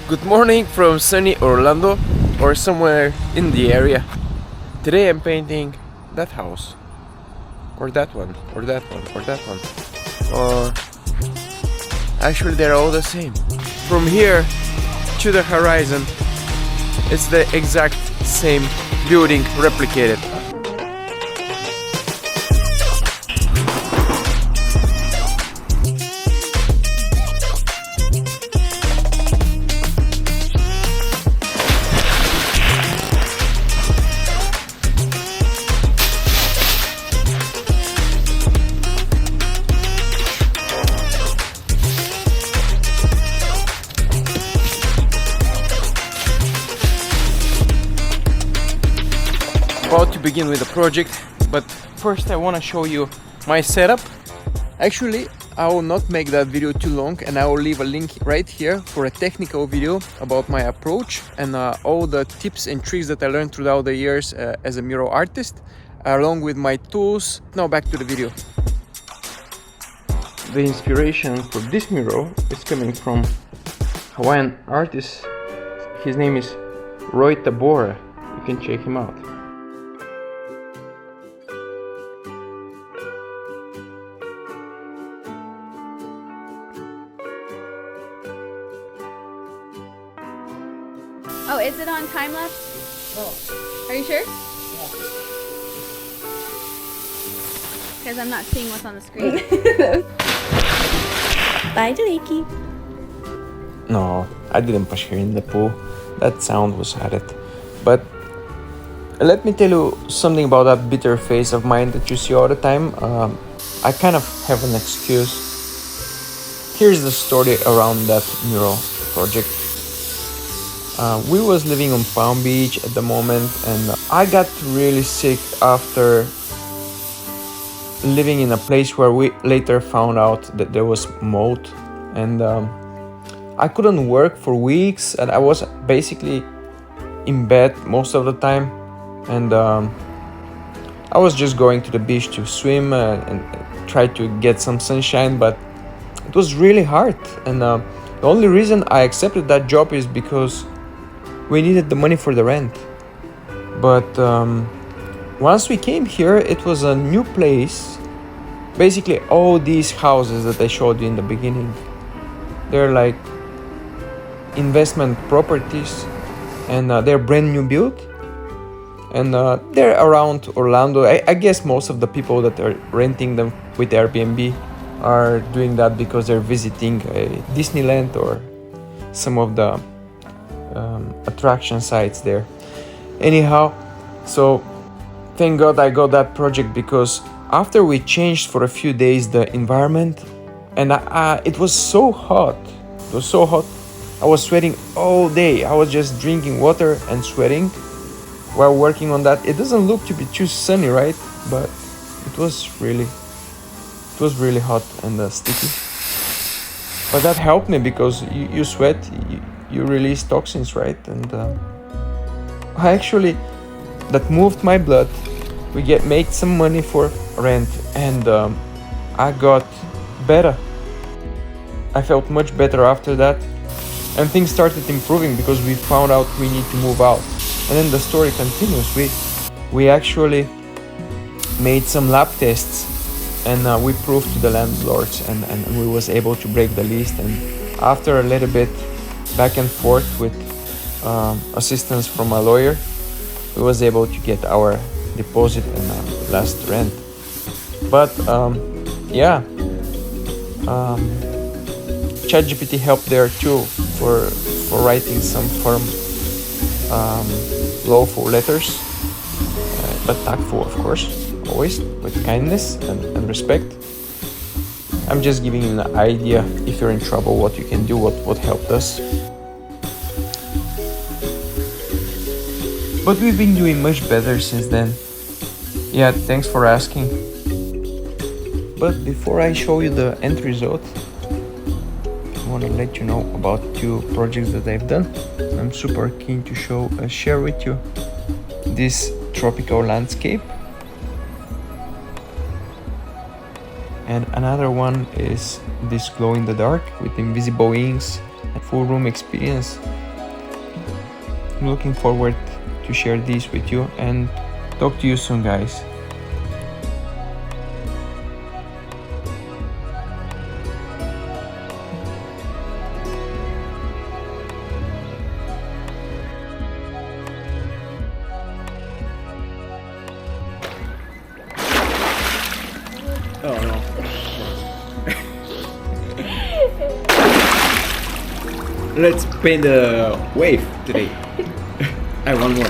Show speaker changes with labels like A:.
A: Good morning from sunny Orlando or somewhere in the area. Today I'm painting that house, or that one, or that one, or that one. Or actually they're all the same. From here to the horizon, it's the exact same building replicated. About to begin with the project, but first I want to show you my setup. Actually, I will not make that video too long, and I will leave a link right here for a technical video about my approach and all the tips and tricks that I learned throughout the years as a mural artist, along with my tools. Now back to the video. The inspiration for this mural is coming from Hawaiian artist. His name is Makita Bore. You can check him out.
B: Oh, is it on Timelapse?
C: No.
B: Are you sure?
C: Yeah.
B: Because I'm not seeing what's on the screen.
D: Bye, Deliki.
A: No, I didn't push her in the pool. That sound was added. But let me tell you something about that bitter face of mine that you see all the time. I kind of have an excuse. Here's the story around that mural project. We was living on Palm Beach at the moment, and I got really sick after living in a place where we later found out that there was mold, and I couldn't work for weeks, and I was basically in bed most of the time, and I was just going to the beach to swim and try to get some sunshine, but it was really hard, and the only reason I accepted that job is because we needed the money for the rent. But once we came here, it was a new place. Basically all these houses that I showed you in the beginning, they're like investment properties, and they're brand new built, and they're around Orlando. I guess most of the people that are renting them with Airbnb are doing that because they're visiting Disneyland or some of the attraction sites there. Anyhow, so thank God I got that project, because after we changed for a few days the environment, and it was so hot. It was so hot. I was sweating all day. I was just drinking water and sweating while working on that. It doesn't look to be too sunny, right? But it was really hot and sticky. But that helped me, because you sweat, you release toxins, right? And that moved my blood. We made some money for rent, and I got better. I felt much better after that, and things started improving because we found out we need to move out. And then the story continues. We actually made some lab tests, and we proved to the landlords, and we was able to break the lease. And after a little bit back and forth with assistance from a lawyer, we was able to get our deposit and last rent. But ChatGPT helped there too for writing some firm lawful letters, but tactful, of course, always with kindness and respect. I'm just giving you an idea, if you're in trouble, what you can do, what helped us. But we've been doing much better since then. Yeah, thanks for asking. But before I show you the end result, I want to let you know about 2 projects that I've done. I'm super keen to share with you this tropical landscape. And another one is this glow in the dark with invisible inks a full room experience. I'm looking forward to share these with you and talk to you soon, guys.
C: Oh no. Let's paint the wave today. I want more.